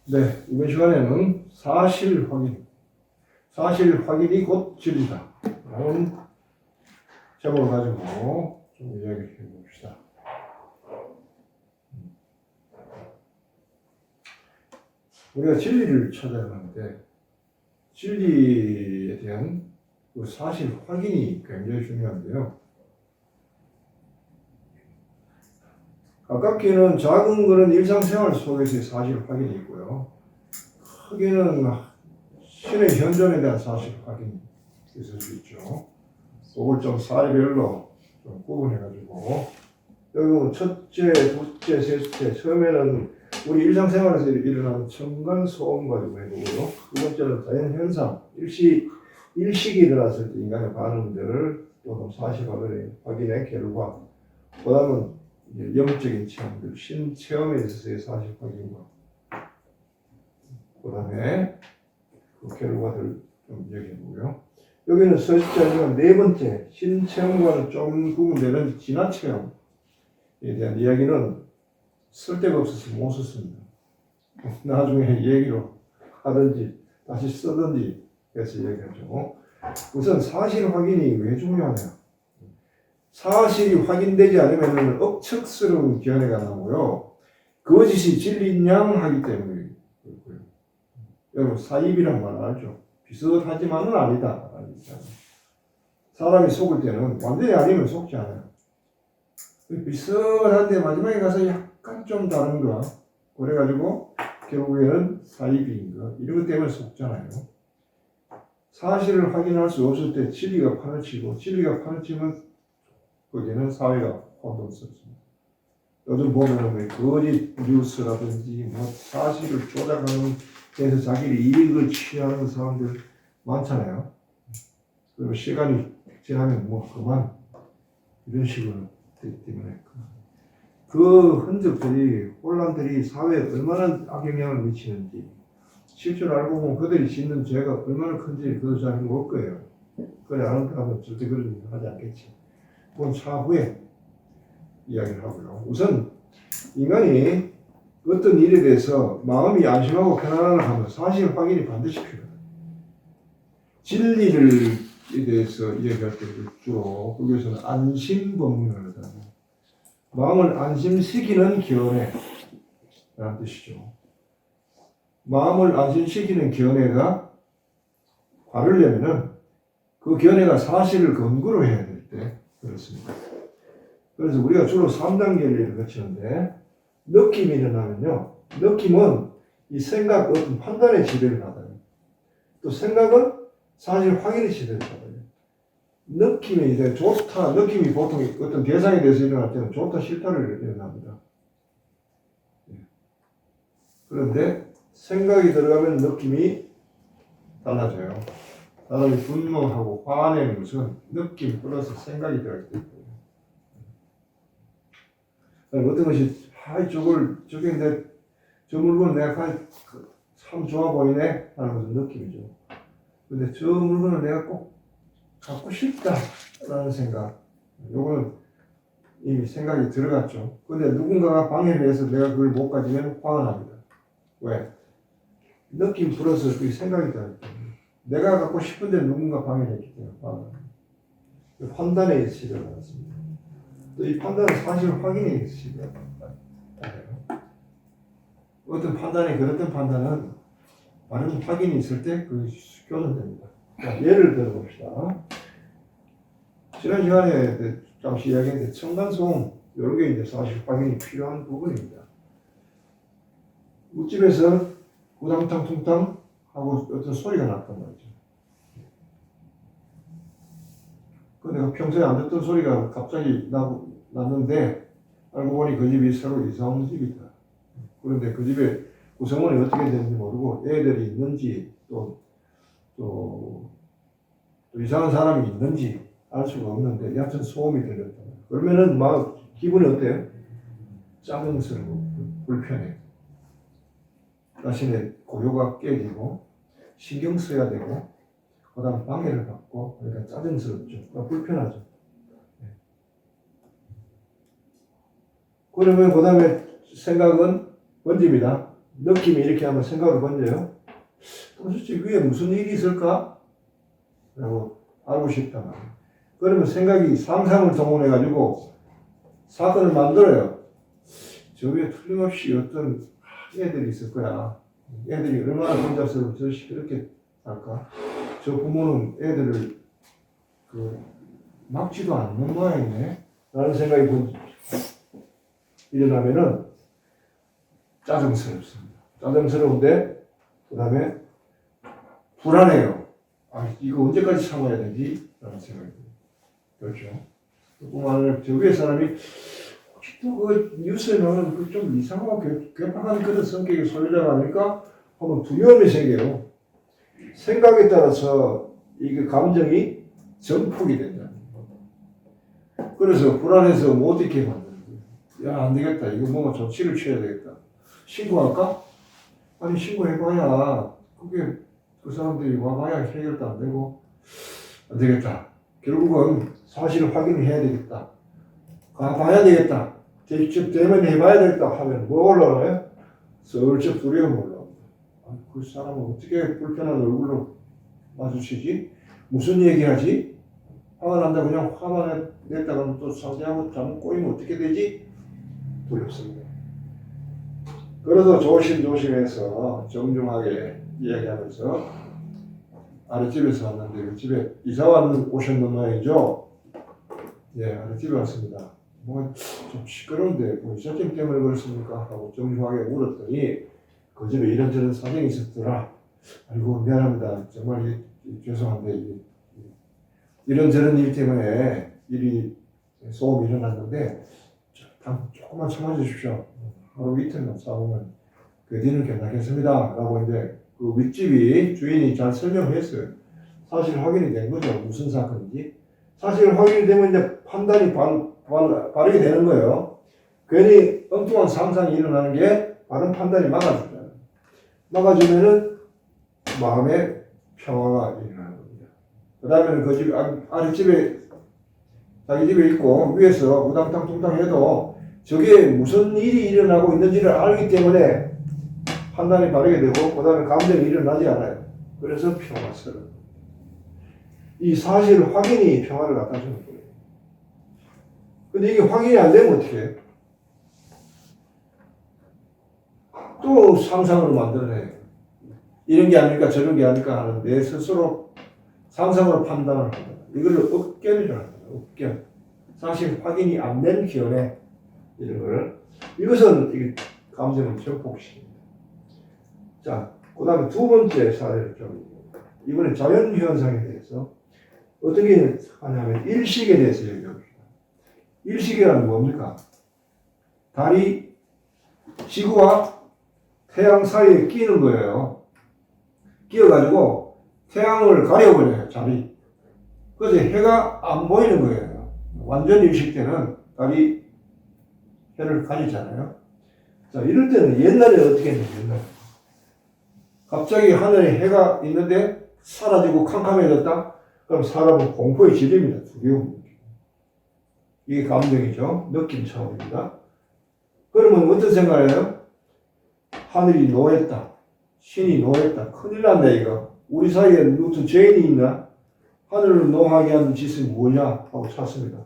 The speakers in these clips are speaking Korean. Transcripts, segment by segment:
네, 이번 시간에는 사실 확인이 곧 진리다. 라는 제목을 가지고 좀 이야기를 해봅시다. 우리가 진리를 찾아야 하는데, 진리에 대한 그 사실 확인이 굉장히 중요한데요. 가깝게는 작은 거는 일상생활 속에서의 사실 확인이 있고요. 크게는 신의 현존에 대한 사실 확인이 있을 수 있죠. 그걸 좀 사례별로 좀 구분해가지고, 여기 첫째, 둘째, 셋째, 처음에는 우리 일상생활에서 일어나는 첨간 소음 가지고 해보고요. 두 번째는 자연 현상, 일식이 일어났을 때 인간의 반응들을 또는 사실 확인의 결과, 그 다음은 영적인 체험들, 신체험에 있어서의 사실 확인과, 그 다음에 그 결과들 좀 얘기해보고요. 여기는 셋째 아니면 네 번째, 신체험과는 좀 구분되는 진화체험에 대한 이야기는 쓸데가 없어서 못 썼습니다. 나중에 얘기로 하든지 다시 쓰든지 해서 얘기하죠. 우선 사실 확인이 왜 중요하냐? 사실이 확인되지 않으면 억측스러운 견해가 나오고요. 거짓이 진리인 양 하기 때문에 그렇고요. 여러분 사입이란 말 알죠? 비슷하지만은 아니다. 사람이 속을 때는 완전히 아니면 속지 않아요. 비슷한데 마지막에 가서 약간 좀 다른 거 그래가지고 결국에는 사입인 거 이런 것 때문에 속잖아요. 사실을 확인할 수 없을 때 진리가 판을 치고 진리가 판을 치면 거기는 사회가 혼돈스럽습니다. 요즘 보면 거짓 뉴스라든지 사실을 조작하는 데서 자기의 이익을 취하는 사람들 많잖아요. 그리고 시간이 지나면 그만 이런 식으로 되기 때문에 그 흔적들이 혼란들이 사회에 얼마나 악영향을 미치는지 실제로 알고 보면 그들이 짓는 죄가 얼마나 큰지 그도 잘 모를 거예요. 그래 아는 사람은 절대 그런 일 하지 않겠지. 그건 차후에 이야기를 하고요. 우선 인간이 어떤 일에 대해서 마음이 안심하고 편안하게 하면 사실 확인이 반드시 필요해요. 진리를 대해서 이야기할 때 주로 거기서는 안심법문을 하잖아요. 마음을 안심시키는 견해라는 뜻이죠. 마음을 안심시키는 견해가 바르려면은 그 견해가 사실을 근거로 해야 될 때 그렇습니다. 그래서 우리가 주로 3단계를 거치는데 느낌이 일어나면요. 느낌은 이 생각, 어떤 판단의 지배를 받아요. 또 생각은 사실 확인의 지배를 받아요. 느낌이 이제 좋다, 느낌이 보통 어떤 대상에 대해서 일어날 때는 좋다, 싫다를 일어납니다. 그런데 생각이 들어가면 느낌이 달라져요. 사람이 분노하고 화내는 것은 느낌 플러스 생각이 들어있기 때문에. 어떤 것이, 저게 저 물건 내가 참 좋아 보이네 하는 것은 느낌이죠. 근데 저 물건을 내가 꼭 갖고 싶다라는 생각, 요거는 이미 생각이 들어갔죠. 근데 누군가가 방해를 해서 내가 그걸 못 가지면 화가 납니다. 왜? 느낌 플러스 그 생각이 들어있기 때문에. 내가 갖고 싶은데 누군가 방해를 했기 때문에 화가 납니다. 판단의 시비가 나왔습니다. 또 이 판단은 사실 확인의 시비가 나와요. 어떤 판단이 그랬던 판단은 많은 확인이 있을 때 그 교정됩니다. 예를 들어봅시다. 지난 시간에 잠시 이야기했는데 층간소음 이런 게 이제 사실 확인이 필요한 부분입니다. 웃집에서 구당탕 하고 어떤 소리가 났단 말이죠. 내가 평소에 안 듣던 소리가 갑자기 났는데 알고 보니 그 집이 새로 이사 온 집이다. 그런데 그 집에 구성원이 어떻게 되는지 모르고 애들이 있는지 또 이상한 사람이 있는지 알 수가 없는데 여하튼 소음이 들렸다. 그러면은 막 기분이 어때요? 짜증스러워, 불편해. 자신의 고요가 깨지고 신경 써야 되고 그 다음 방해를 받고 그러니까 짜증스럽죠. 불편하죠. 그러면 그 다음에 생각은 번집니다. 느낌이 이렇게 한번 생각을 번져요. 도대체 위에 무슨 일이 있을까? 라고 알고 싶단 말이에요. 그러면 생각이 상상을 동원해가지고 사건을 만들어요. 저 위에 틀림없이 어떤 애들이 있을 거야. 애들이 얼마나 혼자서 저씨 그렇게 할까? 저 부모는 애들을 막지도 않는 모양이네. 라는 생각이 일어나면은 짜증스럽습니다. 짜증스러운데 그 다음에 불안해요. 이거 언제까지 참아야 되지? 라는 생각이 들죠. 뿐만 아니라 저 위에 사람이 또 그 뉴스에 나오는 그 좀 이상하고 괴팍한 그런 성격의 소유자가 아닐까 하면 두려움이 생겨요. 생각에 따라서 이게 감정이 전폭이 된다. 그래서 불안해서 못 있게 만드는 거예요. 야, 안 되겠다. 이거 뭔가 조치를 취해야 되겠다. 신고할까? 아니, 신고해봐야 그게 그 사람들이 와봐야 해결도 안 되고 안 되겠다. 결국은 사실을 확인해야 되겠다. 가봐야 되겠다. 직접 대면해봐야 되겠다 하면 뭐 올라와요? 슬쩍 두려움이 올라옵니다. 그 사람은 어떻게 불편한 얼굴로 마주치지? 무슨 얘기하지? 화가 난다 그냥 화만 냈다가 또 상대하고 잘못 꼬이면 어떻게 되지? 두렵습니다. 그래서 조심조심해서 정중하게 이야기하면서 아랫집에서 왔는데 그 집에 이사 오셨는 모양이죠? 예, 아랫집에 왔습니다. 뭐 좀 시끄러운데 뭐 이삿짐 때문에 그렇습니까? 하고 정중하게 물었더니 그 집에 이런저런 사정이 있었더라. 아이고 미안합니다. 정말 죄송한데 이런저런 일 때문에 소음이 일어났는데 조금만 참아주십시오. 하루 이틀만 싸우면 그 뒤는 괜찮겠습니다. 라고 이제 그 윗집이 주인이 잘 설명했어요. 사실 확인이 된 거죠. 무슨 사건인지. 사실 확인이 되면 이제 판단이 바르게 되는 거예요. 괜히 엉뚱한 상상이 일어나는 게 바른 판단이 막아주잖아요. 막아주면은 마음에 평화가 일어나는 겁니다. 그 다음에는 그 집, 아랫집에, 자기 집에 있고 위에서 우당탕 퉁탕 해도 저게 무슨 일이 일어나고 있는지를 알기 때문에 판단이 바르게 되고 그 다음에 감정이 일어나지 않아요. 그래서 평화스러운 겁니다. 이 사실 확인이 평화를 갖다 주는 거예요. 근데 이게 확인이 안 되면 어떻게 해요? 또 상상으로 만들어내요. 이런 게 아닐까 저런 게 아닐까 하는 내 스스로 상상으로 판단을 합니다. 이걸 읍견이라고 합니다. 읍견. 사실 확인이 안 된 견해 이런 거를 이것은 이게 감정을 전폭시킵니다. 자, 그 다음에 두 번째 사례를 좀 이번에 자연현상에 대해서 어떻게 하냐면 일식에 대해서 얘기합니다. 일식이란 뭡니까? 달이 지구와 태양 사이에 끼는 거예요. 끼어가지고 태양을 가려버려요, 달이. 그래서 해가 안 보이는 거예요. 완전 일식 때는 달이 해를 가리잖아요. 자, 이럴 때는 옛날에 어떻게 했냐면, 옛날에. 갑자기 하늘에 해가 있는데 사라지고 캄캄해졌다? 그럼 사람은 공포에 질립니다. 두려움. 이게 감정이죠. 느낌 차원입니다. 그러면 어떤 생각을 해요? 하늘이 노했다. 신이 노했다. 큰일 났네, 이거. 우리 사이에 무슨 죄인이 있나? 하늘을 노하게 하는 짓은 뭐냐? 하고 찾습니다.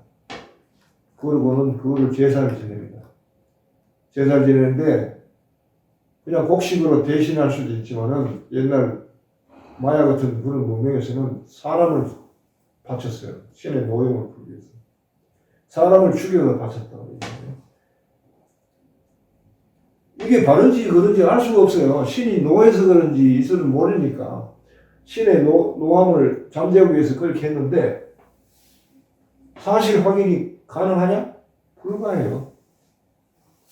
그러고는 그거를 제사를 지냅니다. 제사를 지내는데, 그냥 곡식으로 대신할 수도 있지만은, 옛날 마야 같은 그런 문명에서는 사람을 바쳤어요. 신의 노용을 풀기 위해서. 사람을 죽여서 바쳤다고 얘기해요. 이게 바른지 그런지 알 수가 없어요. 신이 노해서 그런지 이슬을 모르니까. 신의 노함을 잠재우기 위해서 그렇게 했는데, 사실 확인이 가능하냐? 불가해요.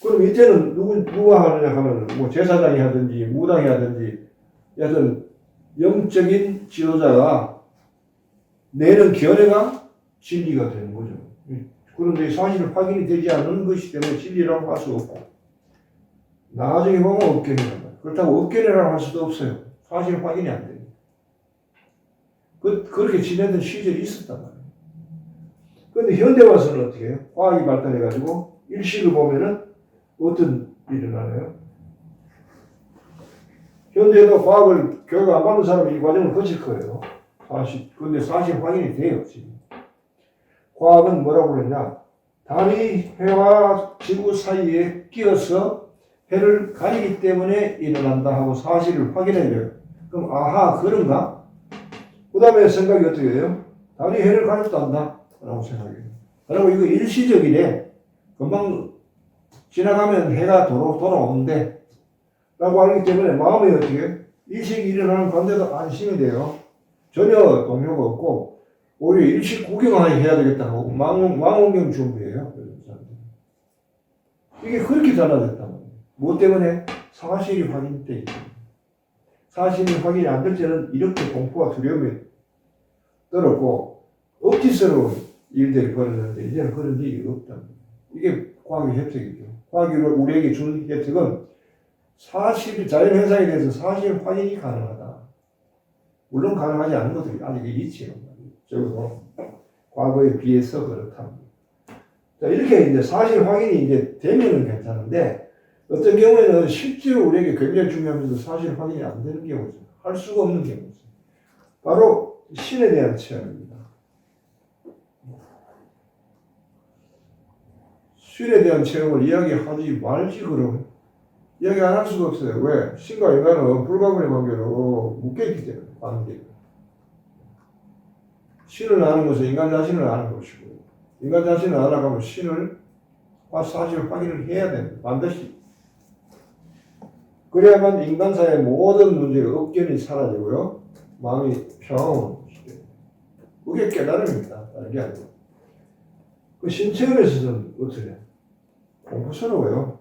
그럼 이때는 누가 하느냐 하면, 뭐 제사장이 하든지, 무당이 하든지, 여하튼 영적인 지도자가 내는 견해가 진리가 되는 거죠. 그런데 사실 확인이 되지 않는 것이 때문에 진리라고 할 수 없고, 나중에 보면 업견이란 말이에요. 그렇다고 업견이라고 할 수도 없어요. 사실 확인이 안 됩니다. 그렇게 지내던 시절이 있었단 말이에요. 그런데 현대 와서는 어떻게 해요? 과학이 발달해가지고 일식을 보면은 어떤 일이 일어나요? 현대에도 과학을 교육 안 받는 사람이 이 과정을 거칠 거예요. 근데 사실 확인이 돼요, 지금. 과학은 뭐라고 그러냐? 달이 해와 지구 사이에 끼어서 해를 가리기 때문에 일어난다 하고 사실을 확인해줘요. 그럼 아하 그런가? 그 다음에 생각이 어떻게 해요? 달이 해를 가렸단다 라고 생각해요. 그리고 이거 일시적이래. 금방 지나가면 해가 돌아오는데 라고 알기 때문에 마음이 어떻게 일식이 일어나는 가운데도 안심이 돼요. 전혀 동요가 없고 오히려 일식 구경하게 해야 되겠다 하고 망원경 준비해요. 이게 그렇게 달라졌단 말이에요. 무엇 때문에? 사실이 확인되기 때문에. 사실이 확인이 안 될 때는 이렇게 공포와 두려움이 떨었고 억지스러운 일들이 벌어졌는데 이제는 그런 일이 없다. 이게 과학의 혜택이죠. 과학이 우리에게 준 혜택은 사실, 자연현상에 대해서 사실 확인이 가능하다. 물론 가능하지 않은 것들이 아직 있지요. 적어도 과거에 비해서 그렇답니다. 자, 이렇게 이제 사실 확인이 이제 되면은 괜찮은데 어떤 경우에는 실제로 우리에게 굉장히 중요하면서 사실 확인이 안 되는 경우죠. 할 수가 없는 경우죠. 바로 신에 대한 체험입니다. 신에 대한 체험을 이야기하지 말지 그럼. 이야기 안 할 수가 없어요. 왜? 신과 인간은 불가분의 관계로 묶여있기 때문에 관계. 신을 아는 것은 인간 자신을 아는 것이고 인간 자신을 알아가면 신을 사실 확인을 해야 됩니다. 반드시. 그래야만 인간사의 모든 문제가 억견이 사라지고요. 마음이 평온한 것이죠. 그게 깨달음입니다. 다른 게 아니고. 그 신체험에서는 어떻게 해요? 공포스러워요.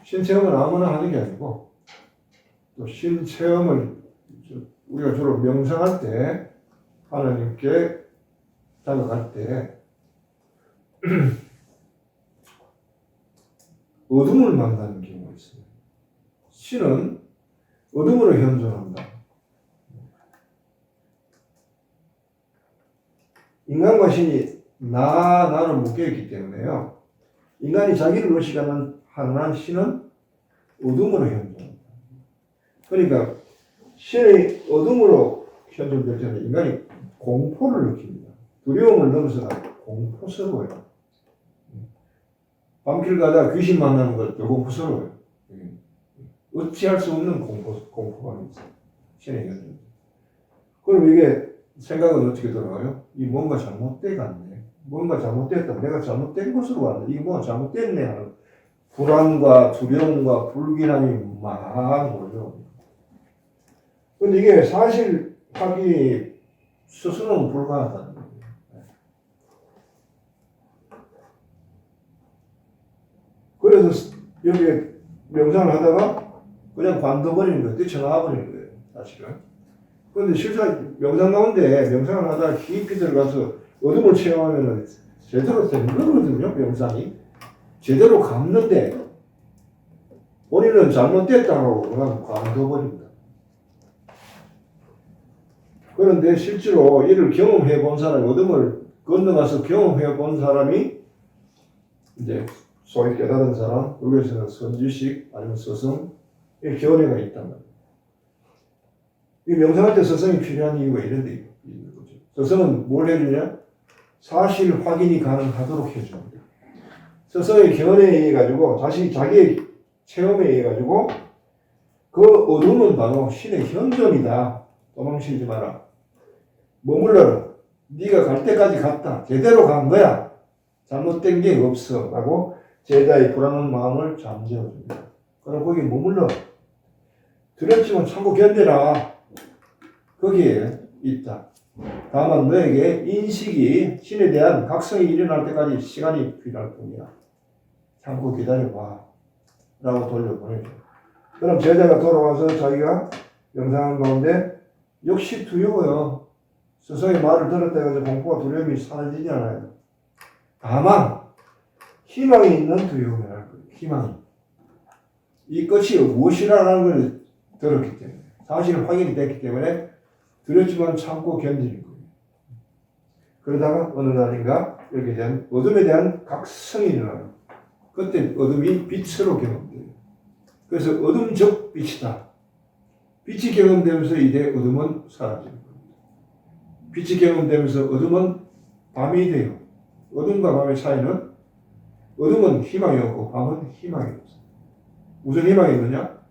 신체험은 아무나 하는 게 아니고 또 신체험을 우리가 주로 명상할 때 하나님께 다가갈 때 어둠을 만나는 경우가 있어요. 신은 어둠으로 현존한다. 인간과 신이 나로 묶여있기 때문에요. 인간이 자기를 의식하는 한 신은 어둠으로 현존한다. 그러니까 신이 어둠으로 현존될 때는 인간이 공포를 느낍니다. 두려움을 넘어서 공포스러워요. 밤길 가다가 귀신 만나는 것도 공포스러워요. 어찌할 수 없는 공포감이 있어요. 신의 현존. 그럼 이게 생각은 어떻게 돌아가요? 이 뭔가 잘못돼 갔네. 뭔가 잘못됐다. 내가 잘못된 것으로 왔네. 이게 뭐가 잘못됐네 하는 불안과 두려움과 불길함이 막 몰려옵니다. 근데 이게 사실 확인이 스스로는 불가하다는 거예요. 그래서 여기에 명상을 하다가 그냥 관둬버리는 거예요. 뛰쳐나와버리는 거예요. 사실은. 그런데 실상 명상 가운데 명상을 하다가 깊이 들어가서 어둠을 체험하면 제대로 되는 거거든요. 명상이. 제대로 감는데 본인은 잘못됐다고 그냥 관둬버립니다. 그런데 실제로 이를 경험해 본 사람이 어둠을 건너가서 경험해 본 사람이 이제 소위 깨달은 사람, 여기에서는 선지식 아니면 스승의 견해가 있단 말이에요. 이 명상할 때 스승이 필요한 이유가 이런 데 있는 거죠. 스승은 뭘 해주냐? 사실 확인이 가능하도록 해줍니다. 스승의 견해에 의해 가지고 자기의 체험에 의해 가지고 그 어둠은 바로 신의 현존이다. 도망치지 마라. 머물러라. 네가 갈 때까지 갔다. 제대로 간 거야. 잘못된 게 없어. 라고 제자의 불안한 마음을 잠재워줍니다. 그럼 거기 머물러. 두렵지만 참고 견뎌라. 거기에 있다. 다만 너에게 인식이 신에 대한 각성이 일어날 때까지 시간이 필요할 뿐이야. 참고 기다려봐. 라고 돌려보내죠. 그럼 제자가 돌아와서 자기가 명상한 가운데 역시 두려워요. 스승의 말을 들었다 해서 공포와 두려움이 사라지지 않아요. 다만 희망이 있는 두려움이라는 거예요. 희망이. 이 끝이 무엇이라는 걸 들었기 때문에 사실 확인이 됐기 때문에 두렵지만 참고 견디는 거예요. 그러다가 어느 날인가 이렇게 된 어둠에 대한 각성이 일어나요. 그때 어둠이 빛으로 경험돼요. 그래서 어둠 즉 빛이다. 빛이 경험되면서 이제 어둠은 사라지는 겁니다. 빛이 경험되면서 어둠은 밤이 돼요. 어둠과 밤의 차이는 어둠은 희망이 없고 밤은 희망이 없어요. 무슨 희망이 있느냐?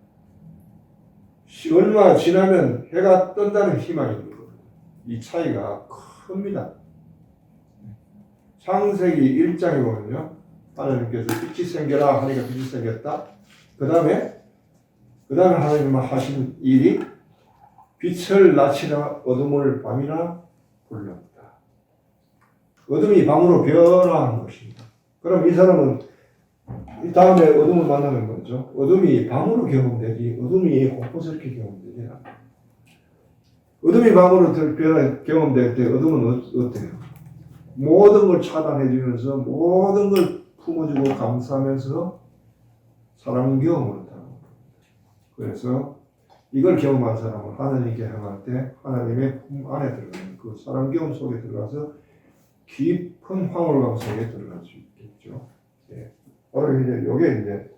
얼마 지나면 해가 뜬다는 희망이 있는 겁니다. 이 차이가 큽니다. 창세기 1장에 보면요. 하나님께서 빛이 생겨라 하니까 빛이 생겼다. 그 다음에 하나님은 하신 일이 빛을 낮이라 어둠을 밤이라 불렀다. 어둠이 밤으로 변화한 것입니다. 그럼 이 사람은 이 다음에 어둠을 만나는 거죠. 어둠이 밤으로 경험되지 어둠이 공포스럽게 경험되지 않아요. 어둠이 밤으로 경험될 때 어둠은 어때요? 모든 걸 차단해 주면서 모든 걸 품어주고 감싸면서 사람 경험을 하는 겁니다. 그래서 이걸 경험한 사람은 하나님께 향할 때 하나님의 품 안에 들어가는 그 사람 경험 속에 들어가서 깊은 황홀감 속에 들어갈 수 있겠죠. 예. 오늘 이제 요게 이제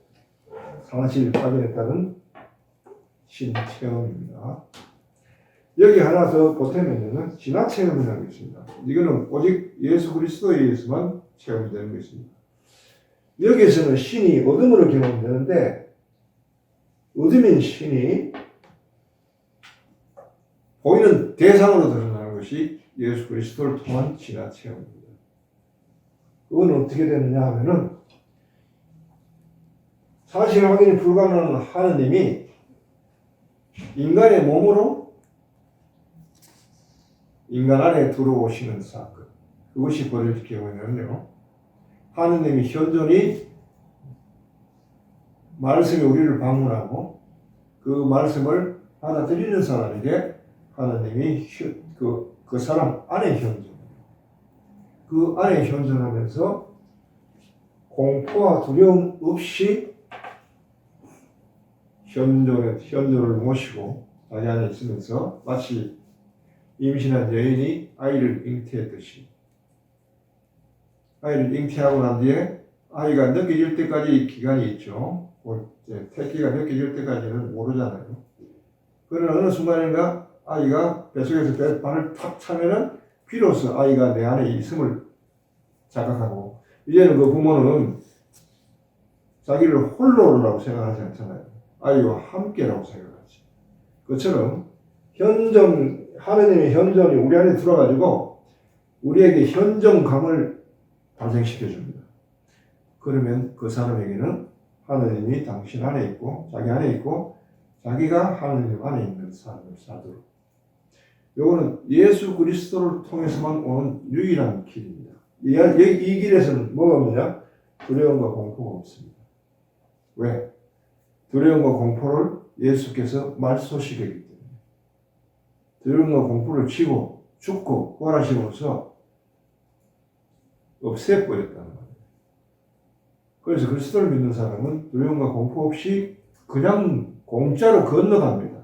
사실 확인에 따른 신체험입니다. 여기 하나 더 보태면은 진화 체험이라는 게 있습니다. 이거는 오직 예수 그리스도에 의해서만 체험되는 것입니다. 여기에서는 신이 어둠으로 경험되는데 어둠인 신이 보이는 대상으로 드러나는 것이 예수 그리스도를 통한 진화 체험입니다. 그건 어떻게 되느냐 하면은 사실 확인이 불가능한 하느님이 인간의 몸으로 인간 안에 들어오시는 사건. 그것이 벌어질 경우에는요. 하느님이 현존이 말씀이 우리를 방문하고 그 말씀을 받아들이는 사람에게 하느님이 그 사람 안에 현존. 그 안에 현존하면서 공포와 두려움 없이 현존을 모시고 자기 안에 있으면서 마치 임신한 여인이 아이를 잉태했듯이 아이를 잉태하고 난 뒤에 아이가 느껴질 때까지 기간이 있죠. 태기가 느껴질 때까지는 모르잖아요. 그러나 어느 순간인가 아이가 뱃속에서 발을 탁 차면은 비로소 아이가 내 안에 있음을 자각하고 이제는 그 부모는 자기를 홀로라고 생각하지 않잖아요. 아이와 함께라고 생각하지. 그처럼 하느님의 현존이 우리 안에 들어가지고 우리에게 현존감을 발생시켜 줍니다. 그러면 그 사람에게는 하느님이 당신 안에 있고 자기 안에 있고 자기가 하느님 안에 있는 삶을 살도록. 요거는 예수 그리스도를 통해서만 오는 유일한 길입니다. 이 길에서는 뭐가 없느냐? 두려움과 공포가 없습니다. 왜? 두려움과 공포를 예수께서 말소시켰기 때문에. 두려움과 공포를 치고 죽고 부활하시면서 없애버렸다는 거예요. 그래서 그리스도를 믿는 사람은 두려움과 공포 없이 그냥 공짜로 건너갑니다.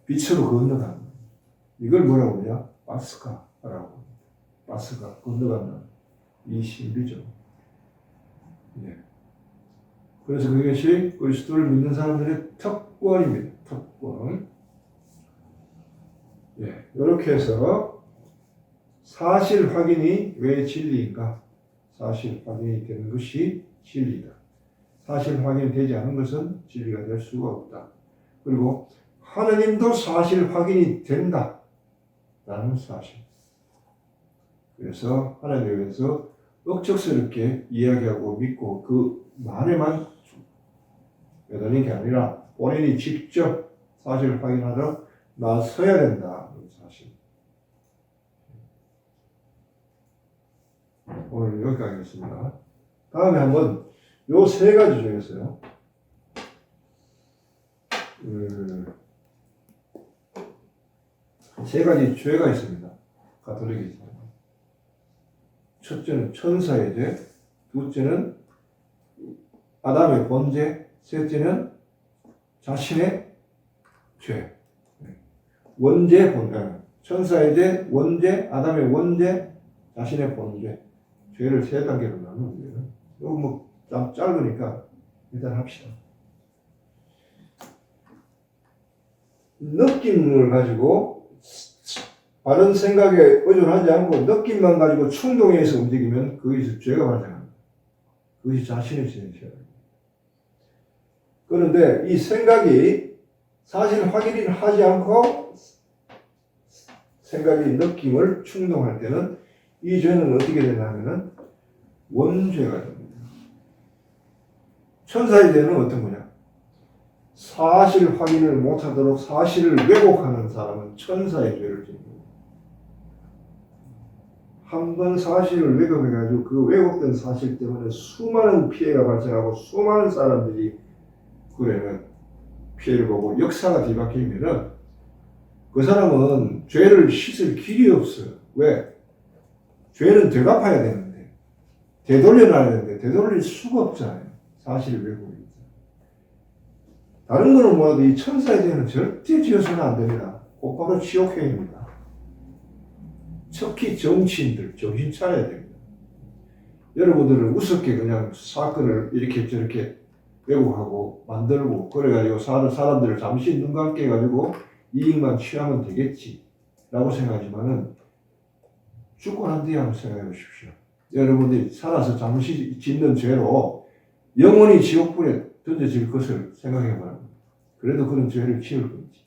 빛으로 건너갑니다. 이걸 뭐라고 하냐? 파스카라고 합니다. 파스카, 건너간다. 이 신비죠. 예. 그래서 그것이 그리스도를 믿는 사람들의 특권입니다. 특권. 예. 이렇게 해서 사실 확인이 왜 진리인가? 사실 확인이 되는 것이 진리다. 사실 확인이 되지 않은 것은 진리가 될 수가 없다. 그리고 하느님도 사실 확인이 된다. 라는 사실. 그래서 하나님에 대해서 억척스럽게 이야기하고 믿고 그 말에만 매달린 게 아니라 본인이 직접 사실을 확인하러 나서야 된다는 사실. 오늘 여기까지 하겠습니다. 다음에 한번 요 세 가지 중에서요. 세 가지 죄가 있습니다. 가톨릭에서. 첫째는 천사의 죄, 둘째는 아담의 본죄, 셋째는 자신의 죄. 원죄, 본죄. 천사의 죄, 원죄, 아담의 원죄, 자신의 본죄. 죄를 세 단계로 나누는데요. 이거 뭐 짧으니까 일단 합시다. 느낌을 가지고 바른 생각에 의존하지 않고 느낌만 가지고 충동에 의해서 움직이면 거기서 죄가 발생합니다. 그것이 자신의 죄입니다. 그런데 이 생각이 사실 확인을 하지 않고 생각이 느낌을 충동할 때는 이 죄는 어떻게 되냐면은 원죄가 됩니다. 천사의 죄는 어떤 거냐? 사실 확인을 못하도록 사실을 왜곡하는 사람은 천사의 죄를 짓는 거예요. 한 번 사실을 왜곡해가지고 그 왜곡된 사실 때문에 수많은 피해가 발생하고 수많은 사람들이 그래는 피해를 보고 역사가 뒤바뀌면은 그 사람은 죄를 씻을 길이 없어요. 왜? 죄는 되갚아야 되는데 되돌려놔야 되는데 되돌릴 수가 없잖아요. 사실 왜곡이. 다른 거는 뭐라도 이 천사의 죄는 절대 지어서는 안 됩니다. 곧바로 지옥행입니다. 특히 정치인들 정신 차려야 됩니다. 여러분들은 우습게 그냥 사건을 이렇게 저렇게 왜곡하고 만들고 그래가지고 사람들을 잠시 눈 감게 해가지고 이익만 취하면 되겠지 라고 생각하지만은 죽고 난 뒤에 한번 생각해 보십시오. 여러분들이 살아서 잠시 짓는 죄로 영원히 지옥불에 던져질 것을 생각해 보라. 그래도 그런 죄를 지을 건지.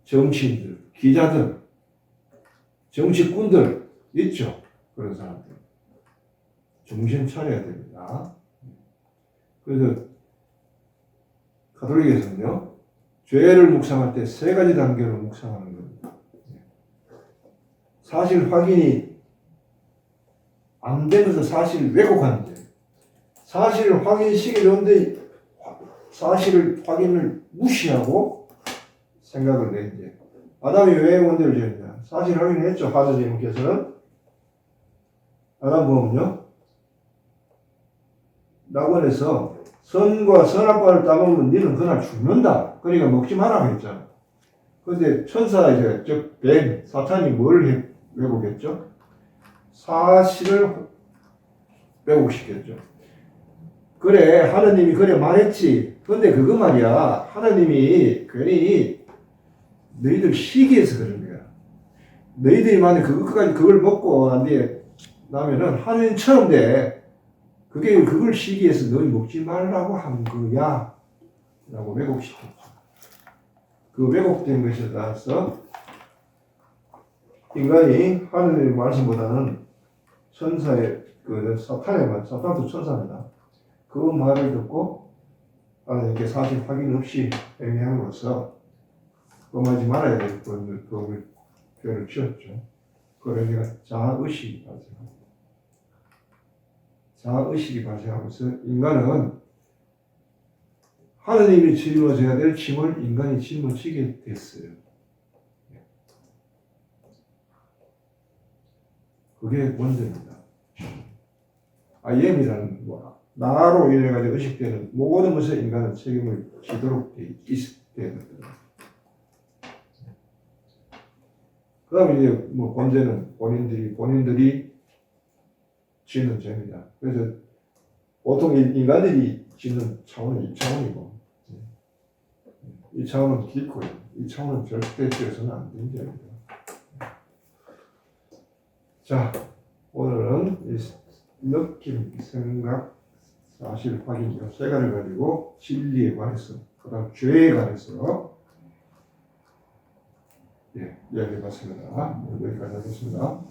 정치인들, 기자들, 정치꾼들 있죠. 그런 사람들. 정신 차려야 됩니다. 그래서 가톨릭에서는요. 죄를 묵상할 때 세 가지 단계로 묵상하는 겁니다. 사실 확인이 안 되면서 사실 왜곡하는 죄. 사실을 확인시키려는데 사실을 확인을 무시하고 생각을 낸 죄. 아담이 왜 원죄를 지었냐? 사실 확인을 했죠. 하느님께서는 아담 보면요. 낙원에서 선과 선악과를 따먹으면 너는 그날 죽는다. 그러니까 먹지 말라고 했잖아. 그런데 천사 즉 뱀, 사탄이 뭘 왜곡했죠? 사실을 왜곡시켰죠. 그래 하느님이 그래 말했지. 근데 그거 말이야 하느님이 괜히 너희들 시기해서 그런 거야. 너희들이 만약 그것까지 그걸 먹고 난 뒤에 나면은 하느님처럼 돼. 그걸 시기해서 너희 먹지 말라고 한 거야 라고 왜곡시켰죠. 그 왜곡된 것에 따라서 인간이 하느님의 말씀보다는 천사의 그 사탄의 말, 사탄도 천사입니다. 그 말을 듣고 하나님께 사실 확인 없이 행함으로써 범하지 말아야 될 그 죄를 지었죠. 그걸 우리가 자아의식이 발생합니다. 자아의식이 발생하면서 인간은 하느님이 짊어져야 될 짐을 인간이 짊어지게 됐어요. 그게 원죄입니다. IM이라는 나로 인해가지고 의식되는 모든 것에 인간은 책임을 지도록 돼 있어야 됩니다. 그 다음에 이제 범죄는 본인들이 짓는 죄입니다. 그래서 보통 인간들이 짓는 차원은 2차원이고, 2차원은 깊고요. 2차원은 절대 지어서는 안 되는 죄입니다. 자, 오늘은 이 느낌, 생각, 사실 확인 이 세 가지를 가지고 진리에 관해서, 그 다음 죄에 관해서 이야기해봤습니다. 여기까지 하겠습니다.